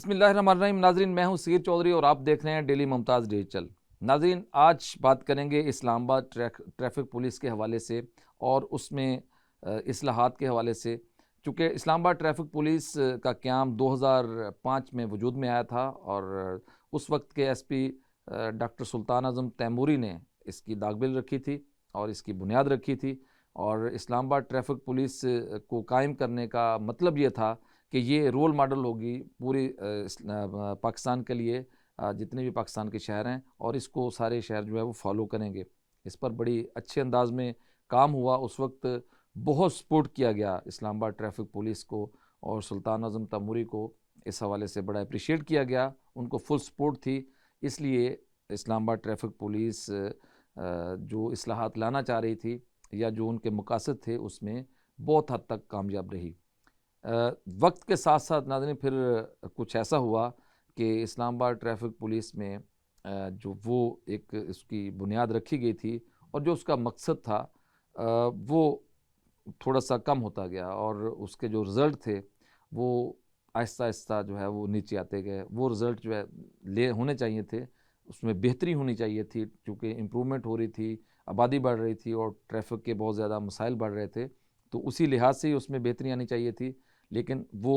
बिस्मिल्लाहिर्रहमानिर्रहीम। नाजरीन, मैं हूं सीर चौधरी और आप देख रहे हैं डेली मुमताज़ डिजिटल। नाजरीन, आज बात करेंगे इस्लामाबाद ट्रैफिक पुलिस के हवाले से और उसमें इस्लाहात के हवाले से। चूँकि इस्लामाबाद ट्रैफिक पुलिस का क़याम 2005 में वजूद में आया था और उस वक्त के एसपी डॉक्टर सुल्तान आज़म तैमूरी ने इसकी दागबिल रखी थी और इसकी बुनियाद रखी थी। और इस्लामाबाद ट्रैफिक पुलिस को कायम करने का मतलब ये था कि ये रोल मॉडल होगी पूरी पाकिस्तान के लिए, जितने भी पाकिस्तान के शहर हैं, और इसको सारे शहर जो है वो फॉलो करेंगे। इस पर बड़ी अच्छे अंदाज में काम हुआ। उस वक्त बहुत सपोर्ट किया गया इस्लामाबाद ट्रैफिक पुलिस को और सुल्तान आज़म तैमूरी को इस हवाले से बड़ा अप्रिशिएट किया गया। उनको फुल सपोर्ट थी। इसलिए इस्लामाबाद ट्रैफिक पुलिस जो इस्लाहात लाना चाह रही थी या जो उनके मकासद थे उसमें बहुत हद तक कामयाब रही। वक्त के साथ साथ नाज़रीन फिर कुछ ऐसा हुआ कि इस्लामाबाद ट्रैफिक पुलिस में जो वो एक इसकी बुनियाद रखी गई थी और जो उसका मकसद था वो थोड़ा सा कम होता गया और उसके जो रिज़ल्ट थे वो आहिस्ता आहिस्ता जो है वो नीचे आते गए। वो रिज़ल्ट जो है ले होने चाहिए थे, उसमें बेहतरी होनी चाहिए थी, क्योंकि इम्प्रूवमेंट हो रही थी, आबादी बढ़ रही थी और ट्रैफिक के बहुत ज़्यादा मसाइल बढ़ रहे थे, तो उसी लिहाज से ही उसमें बेहतरी आनी चाहिए थी। लेकिन वो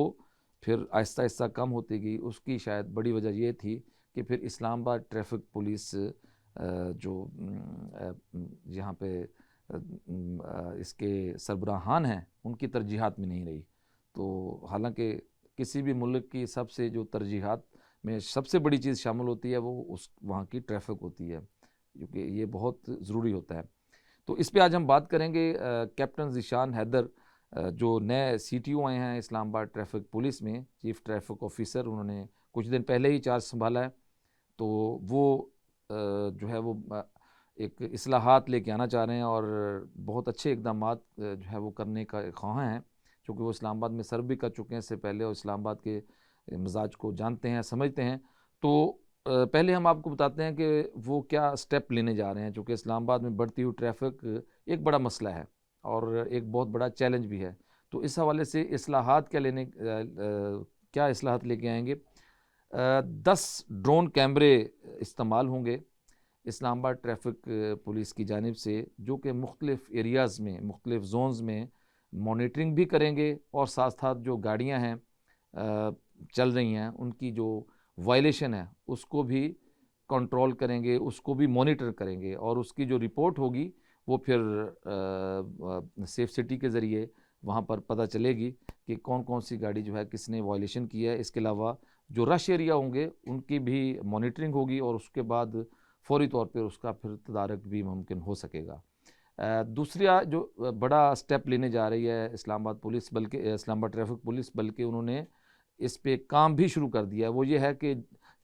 फिर आहिस्ता आहिस्ता कम होती गई। उसकी शायद बड़ी वजह ये थी कि फिर इस्लामाबाद ट्रैफिक पुलिस जो यहाँ पे इसके सरबराहान हैं उनकी तरजीहात में नहीं रही। तो हालांकि किसी भी मुल्क की सबसे जो तरजीहात में सबसे बड़ी चीज़ शामिल होती है वो उस वहाँ की ट्रैफिक होती है, क्योंकि ये बहुत ज़रूरी होता है। तो इस पे आज हम बात करेंगे। कैप्टन ज़ीशान हैदर जो नए CTO आए हैं इस्लामाबाद ट्रैफिक पुलिस में, चीफ ट्रैफिक ऑफिसर, उन्होंने कुछ दिन पहले ही चार्ज संभाला है। तो वो जो है वो एक इस्लाहात लेके आना चाह रहे हैं और बहुत अच्छे इकदामात जो है वो करने का ख्वाह हैं, क्योंकि वो इस्लामाबाद में सर्व भी कर चुके हैं इससे पहले और इस्लामाबाद के मिजाज को जानते हैं, समझते हैं। तो पहले हम आपको बताते हैं कि वो क्या स्टेप लेने जा रहे हैं, क्योंकि इस्लामाबाद में बढ़ती हुई ट्रैफिक एक बड़ा मसला है और एक बहुत बड़ा चैलेंज भी है। तो इस हवाले से इस्लाहात क्या इस्लाहात लेके आएंगे। 10 ड्रोन कैमरे इस्तेमाल होंगे इस्लामाबाद ट्रैफिक पुलिस की जानिब से, जो कि मुख्तलिफ़ एरियाज़ में, मुख्तलिफ़ जोन्स में मॉनिटरिंग भी करेंगे और साथ साथ जो गाड़ियाँ हैं चल रही हैं उनकी जो वायलेशन है उसको भी कंट्रोल करेंगे, उसको भी मॉनिटर करेंगे और उसकी जो रिपोर्ट होगी वो फिर सेफ सिटी के ज़रिए वहाँ पर पता चलेगी कि कौन कौन सी गाड़ी जो है किसने वायलेशन की है। इसके अलावा जो रश एरिया होंगे उनकी भी मॉनिटरिंग होगी और उसके बाद फौरी तौर पर उसका फिर तदारक भी मुमकिन हो सकेगा। दूसरा जो बड़ा स्टेप लेने जा रही है इस्लामाबाद पुलिस, बल्कि इस्लामाबाद ट्रैफिक पुलिस, बल्कि उन्होंने इस पे काम भी शुरू कर दिया है, वो ये है कि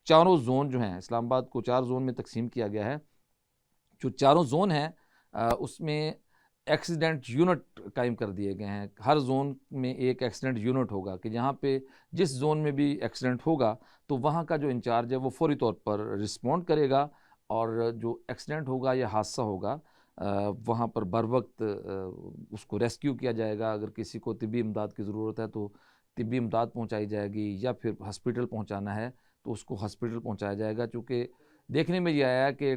चारों जोन जो हैं, इस्लामाबाद को 4 जोन में तकसीम किया गया है। जो चारों जोन हैं उसमें एक्सीडेंट यूनिट कायम कर दिए गए हैं। हर जोन में एक एक्सीडेंट यूनिट होगा कि जहाँ पे जिस जोन में भी एक्सीडेंट होगा तो वहाँ का जो इंचार्ज है वो फौरी तौर पर रिस्पॉन्ड करेगा और जो एक्सीडेंट होगा या हादसा होगा वहाँ पर बर वक्त उसको रेस्क्यू किया जाएगा। अगर किसी को तिब्बी इमदाद की ज़रूरत है तो तिब्बी इमदाद पहुँचाई जाएगी, या फिर हॉस्पिटल पहुँचाना है तो उसको हॉस्पिटल पहुँचाया जाएगा। चूँकि देखने में ये आया है कि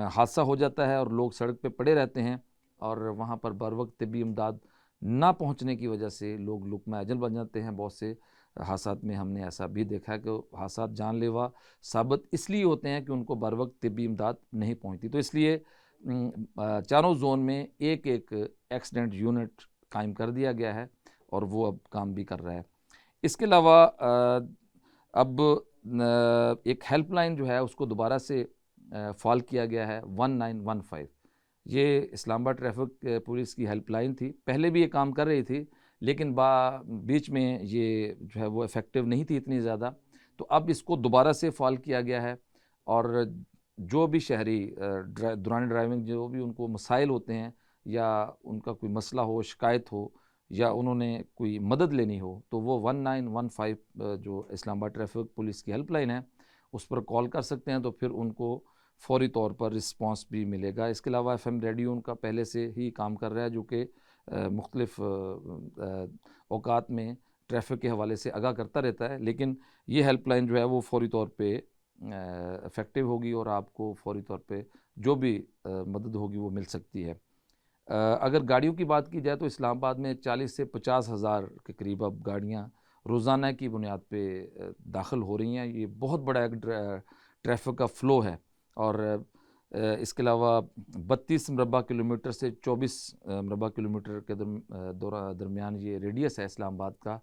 हादसा हो जाता है और लोग सड़क पे पड़े रहते हैं और वहाँ पर बर वक्त तिब्बी इमदाद ना पहुँचने की वजह से लोग लुक़मा अजल बन जाते हैं। बहुत से हादसात में हमने ऐसा भी देखा है कि हादसात जानलेवा साबित इसलिए होते हैं कि उनको बर वक्त तिब्बी इमदाद नहीं पहुँचती। तो इसलिए चारों जोन में एक एक एक्सीडेंट यूनिट कायम कर दिया गया है और वो अब काम भी कर रहा है। इसके अलावा अब एक हेल्पलाइन जो है उसको दोबारा से फॉल किया गया है, 1915। ये इस्लामाबाद ट्रैफिक पुलिस की हेल्पलाइन थी, पहले भी ये काम कर रही थी, लेकिन बीच में ये जो है वो इफ़ेक्टिव नहीं थी इतनी ज़्यादा। तो अब इसको दोबारा से फॉल किया गया है और जो भी शहरी दौरान ड्राइविंग जो भी उनको मसाइल होते हैं या उनका कोई मसला हो, शिकायत हो या उन्होंने कोई मदद लेनी हो, तो वो 1915 जो इस्लामाबाद ट्रैफिक पुलिस की हेल्पलाइन है उस पर कॉल कर सकते हैं, तो फिर उनको फौरी तौर पर रिस्पांस भी मिलेगा। इसके अलावा FM रेडियो उनका पहले से ही काम कर रहा है, जो कि मुख्तलिफ़ औकात में ट्रैफिक के हवाले से आगाह करता रहता है, लेकिन ये हेल्पलाइन जो है वो फ़ौरी तौर पे इफ़ेक्टिव होगी और आपको फ़ौरी तौर पे जो भी मदद होगी वो मिल सकती है। अगर गाड़ियों की बात की जाए तो इस्लामाबाद में 40 से 50 हज़ार के करीब अब गाड़ियाँ रोज़ाना की बुनियाद पे दाखिल हो रही हैं। ये बहुत बड़ा एक ट्रैफिक का फ़्लो है और इसके अलावा 32 मुरबा किलोमीटर से 24 मुरबा किलोमीटर के दरमियान ये रेडियस है इस्लामाबाद का।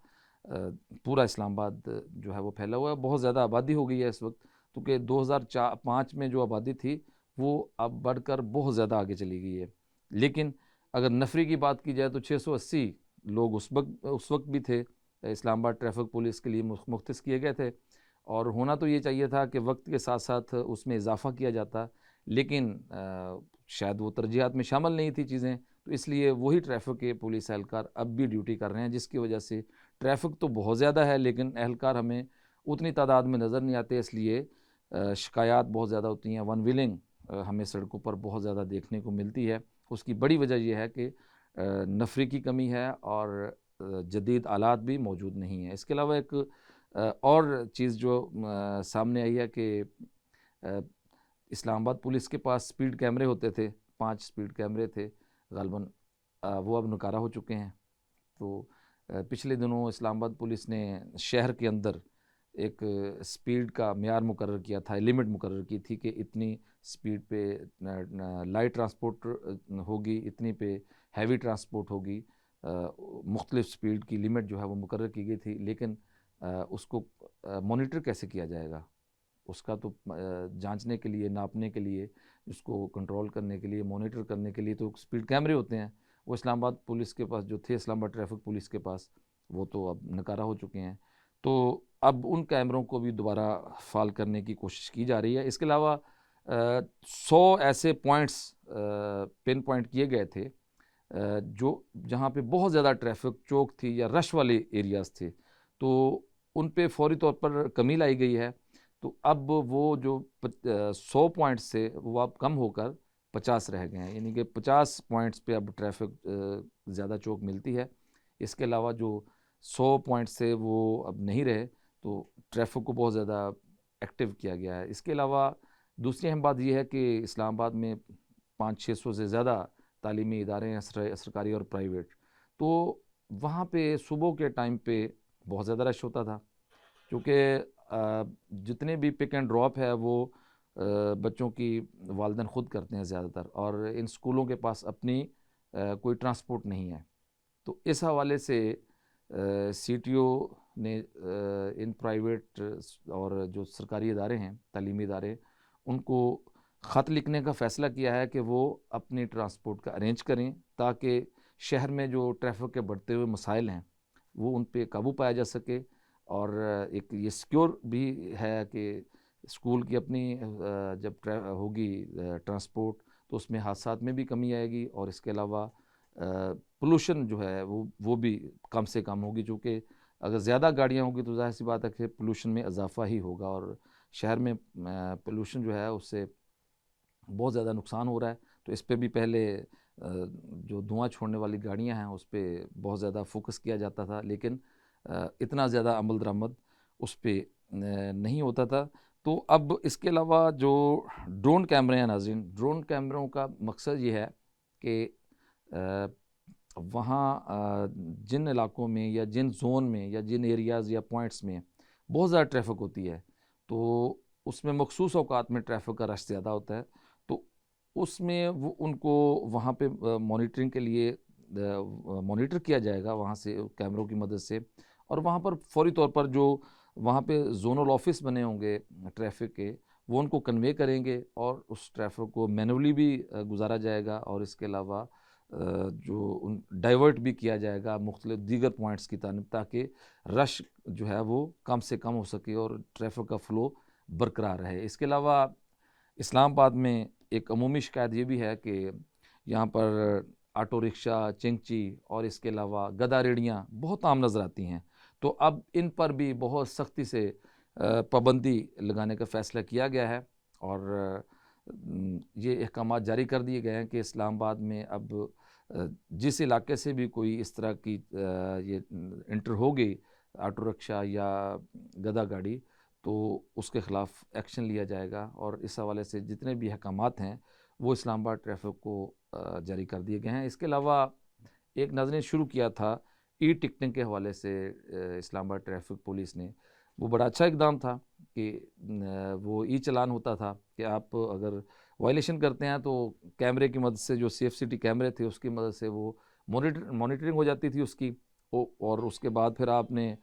पूरा इस्लामाबाद जो है वो फैला हुआ है। बहुत ज़्यादा आबादी हो गई है इस वक्त, क्योंकि 2005 में जो आबादी थी वो अब बढ़कर बहुत ज़्यादा आगे चली गई है। लेकिन अगर नफरी की बात की जाए तो 680 लोग उस वक्त भी थे, इस्लामाबाद ट्रैफिक पुलिस के लिए मुख्तस किए गए थे, और होना तो ये चाहिए था कि वक्त के साथ साथ उसमें इजाफ़ा किया जाता, लेकिन शायद वो तरजीहात में शामिल नहीं थी चीज़ें, तो इसलिए वही ट्रैफिक के पुलिस एहलकार अब भी ड्यूटी कर रहे हैं, जिसकी वजह से ट्रैफिक तो बहुत ज़्यादा है लेकिन एहलकार हमें उतनी तादाद में नज़र नहीं आते। इसलिए शिकायत बहुत ज़्यादा होती हैं, वन विलिंग हमें सड़कों पर बहुत ज़्यादा देखने को मिलती है। उसकी बड़ी वजह यह है कि नफरी की कमी है और जदीद आलात भी मौजूद नहीं हैं। इसके अलावा एक और चीज़ जो सामने आई है कि इस्लामाबाद पुलिस के पास स्पीड कैमरे होते थे, 5 स्पीड कैमरे थे ग़ालिबन, वो अब नकारा हो चुके हैं। तो पिछले दिनों इस्लामाबाद पुलिस ने शहर के अंदर एक स्पीड का मेयार मुकर्रर किया था, लिमिट मुकर्रर की थी कि इतनी स्पीड पे लाइट ट्रांसपोर्ट होगी, इतनी पे हैवी ट्रांसपोर्ट होगी, मुख्तलिफ स्पीड की लिमिट जो है वो मुकर्रर की गई थी। लेकिन उसको मॉनिटर कैसे किया जाएगा, उसका तो जांचने के लिए, नापने के लिए, उसको कंट्रोल करने के लिए, मॉनिटर करने के लिए तो स्पीड कैमरे होते हैं। वो इस्लामाबाद पुलिस के पास जो थे, इस्लामाबाद ट्रैफिक पुलिस के पास, वो तो अब नकारा हो चुके हैं। तो अब उन कैमरों को भी दोबारा फाल करने की कोशिश की जा रही है। इसके अलावा 100 ऐसे पॉइंट्स पिन पॉइंट किए गए थे जो जहाँ पे बहुत ज़्यादा ट्रैफिक चौक थी या रश वाले एरियाज़ थे, तो उन पे फौरी तौर पर कमी लाई गई है। तो अब वो जो 100 पॉइंट्स थे वो अब कम होकर 50 रह गए हैं, यानी कि 50 पॉइंट्स पे अब ट्रैफिक ज़्यादा चौक मिलती है। इसके अलावा जो 100 पॉइंट्स थे वो अब नहीं रहे, तो ट्रैफिक को बहुत ज़्यादा एक्टिव किया गया है। इसके अलावा दूसरी अहम बात यह है कि इस्लामाबाद में 500-600 से ज़्यादा तालीमी इदारे हैं, सरकारी और प्राइवेट, तो वहाँ पे सुबह के टाइम पे बहुत ज़्यादा रश होता था, क्योंकि जितने भी पिक एंड ड्रॉप है वो बच्चों की वालिदैन ख़ुद करते हैं ज़्यादातर, और इन स्कूलों के पास अपनी कोई ट्रांसपोर्ट नहीं है। तो इस हवाले से CTO ने इन प्राइवेट और जो सरकारी इदारे हैं, तालीमी इदारे, उनको ख़त लिखने का फ़ैसला किया है कि वो अपनी ट्रांसपोर्ट का अरेंज करें, ताकि शहर में जो ट्रैफिक के बढ़ते हुए मसाइल हैं वो उन पे काबू पाया जा सके। और एक ये सिक्योर भी है कि स्कूल की अपनी जब होगी ट्रांसपोर्ट, तो उसमें हादसात में भी कमी आएगी, और इसके अलावा पोल्यूशन जो है वो भी कम से कम होगी, क्योंकि अगर ज़्यादा गाड़ियाँ होंगी तो ज़ाहिर सी बात है कि पोल्यूशन में इजाफा ही होगा, और शहर में पोल्यूशन जो है उससे बहुत ज़्यादा नुकसान हो रहा है। तो इस पे भी पहले जो धुआं छोड़ने वाली गाड़ियां हैं उस पर बहुत ज़्यादा फोकस किया जाता था, लेकिन इतना ज़्यादा अमल दरामद उस पर नहीं होता था। तो अब इसके अलावा जो ड्रोन कैमरे हैं नाज़रीन, ड्रोन कैमरों का मकसद ये है कि वहाँ जिन इलाकों में या जिन जोन में या जिन एरियाज़ या पॉइंट्स में बहुत ज़्यादा ट्रैफिक होती है, तो उसमें मखसूस औकात में ट्रैफिक का रश ज़्यादा होता है, तो उसमें वो उनको वहाँ पे मॉनिटरिंग के लिए मॉनिटर किया जाएगा वहाँ से कैमरों की मदद से, और वहाँ पर फौरी तौर पर जो वहाँ पे जोनल ऑफिस बने होंगे ट्रैफिक के, वो उनको कन्वे करेंगे और उस ट्रैफिक को मैनुअली भी गुजारा जाएगा, और इसके अलावा जो उन डाइवर्ट भी किया जाएगा मुख्तलिफ दीगर पॉइंट्स की तानिब, ताकि रश जो है वो कम से कम हो सके और ट्रैफिक का फ़्लो बरकरार रहे। इसके अलावा इस्लामाबाद में एक अमूमी शिकायत ये भी है कि यहाँ पर ऑटो रिक्शा, चिंगची और इसके अलावा गधा रेड़ियाँ बहुत आम नज़र आती हैं। तो अब इन पर भी बहुत सख्ती से पाबंदी लगाने का फ़ैसला किया गया है, और ये अहकामात जारी कर दिए गए हैं कि इस्लामाबाद में अब जिस इलाके से भी कोई इस तरह की ये इंटर होगी ऑटो रिक्शा या गधा गाड़ी, तो उसके ख़िलाफ़ एक्शन लिया जाएगा। और इस हवाले से जितने भी अहकामात हैं वो इस्लामाबाद ट्रैफ़िक को जारी कर दिए गए हैं। इसके अलावा एक नाज़रीन शुरू किया था ई टिकटिंग के हवाले से इस्लामाबाद ट्रैफ़िक पुलिस ने, वो बड़ा अच्छा इक़दाम था कि वो ई चालान होता था कि आप अगर वायलेशन करते हैं तो कैमरे की मदद से, जो CFCT कैमरे थे उसकी मदद से वो मॉनिटरिंग हो जाती थी उसकी, और उसके बाद फिर आपने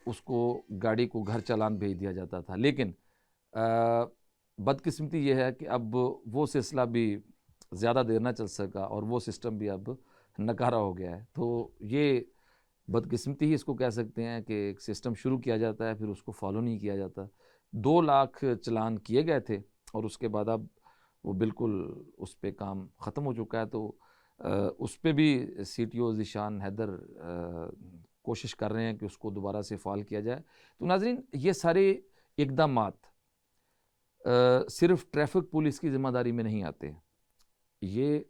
उसको गाड़ी को घर चालान भेज दिया जाता था। लेकिन बदकिस्मती ये है कि अब वो सिलसिला भी ज़्यादा देर ना चल सका और वो सिस्टम भी अब नकारा हो गया है। तो ये बदकिस्मती ही इसको कह सकते हैं कि एक सिस्टम शुरू किया जाता है, फिर उसको फॉलो नहीं किया जाता। 2 लाख चालान किए गए थे और उसके बाद अब वो बिल्कुल उस पे काम ख़त्म हो चुका है। तो उस पे भी CTO ज़ीशान हैदर कोशिश कर रहे हैं कि उसको दोबारा से फ़ाल किया जाए। तो नाज़रीन, ये सारे इक़दामात सिर्फ़ ट्रैफ़िक पुलिस की ज़िम्मेदारी में नहीं आते। ये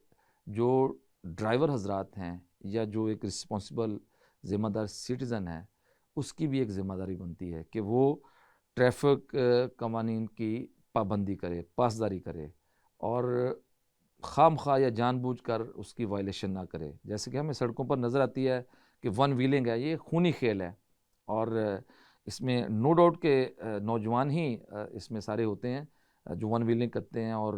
जो ड्राइवर हज़रात हैं या जो एक रिस्पॉन्सिबल ज़िम्मेदार सिटीज़न है, उसकी भी एक ज़िम्मेदारी बनती है कि वो ट्रैफ़िक कवानीन की पाबंदी करे, पासदारी करे और खामख़ा या जानबूझकर उसकी वायलेशन ना करे। जैसे कि हमें सड़कों पर नज़र आती है कि वन व्हीलिंग है, ये खूनी खेल है और इसमें नो डाउट के नौजवान ही इसमें सारे होते हैं जो वन व्हीलिंग करते हैं और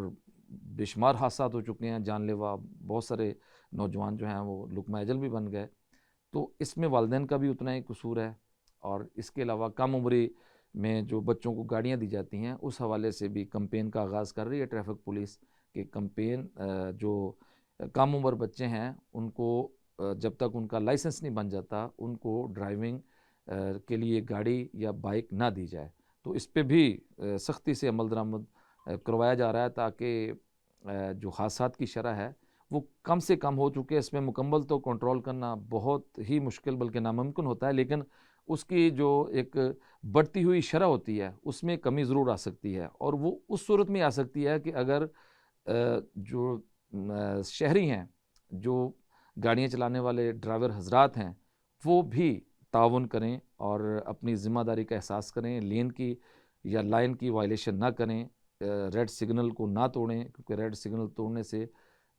बेशुमार हादसात हो चुके हैं जानलेवा। बहुत सारे नौजवान जो हैं वो लुक़मा अजल भी बन गए। तो इसमें वालिदैन का भी उतना ही कसूर है और इसके अलावा कम उम्री में जो बच्चों को गाड़ियाँ दी जाती हैं, उस हवाले से भी कैंपेन का आगाज़ कर रही है ट्रैफ़िक पुलिस कि कैंपेन जो कम उम्र बच्चे हैं उनको जब तक उनका लाइसेंस नहीं बन जाता, उनको ड्राइविंग के लिए गाड़ी या बाइक ना दी जाए। तो इस पे भी सख्ती से अमल दरामद करवाया जा रहा है ताकि जो हादसात की शरह है वो कम से कम हो चुके हैं। इसमें मुकम्मल तो कंट्रोल करना बहुत ही मुश्किल बल्कि नामुमकिन होता है, लेकिन उसकी जो एक बढ़ती हुई शरह होती है उसमें कमी ज़रूर आ सकती है। और वो उस सूरत में आ सकती है कि अगर जो शहरी हैं, जो गाड़ियाँ चलाने वाले ड्राइवर हज़रात हैं, वो भी ताउन करें और अपनी ज़िम्मेदारी का एहसास करें, लेन की या लाइन की वायलेशन ना करें, रेड सिग्नल को ना तोड़ें, क्योंकि रेड सिग्नल तोड़ने से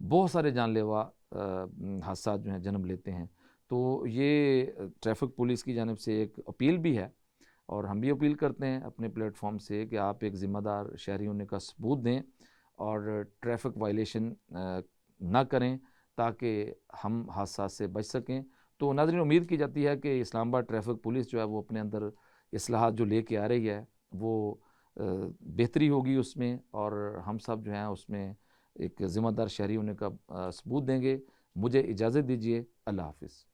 बहुत सारे जानलेवा हादसा जो हैं जन्म लेते हैं। तो ये ट्रैफ़िक पुलिस की जानिब से एक अपील भी है और हम भी अपील करते हैं अपने प्लेटफॉर्म से कि आप एक ज़िम्मेदार शहरी होने का सबूत दें और ट्रैफ़िक वायलेशन ना करें ताकि हम हादसा से बच सकें। तो नाज़रीन, उम्मीद की जाती है कि इस्लामाबाद ट्रैफ़िक पुलिस जो है वो अपने अंदर इस्लाहात जो लेके आ रही है वो बेहतरी होगी उसमें और हम सब जो हैं उसमें एक ज़िम्मेदार शहरी होने का सबूत देंगे। मुझे इजाज़त दीजिए। अल्लाह हाफ़िज़।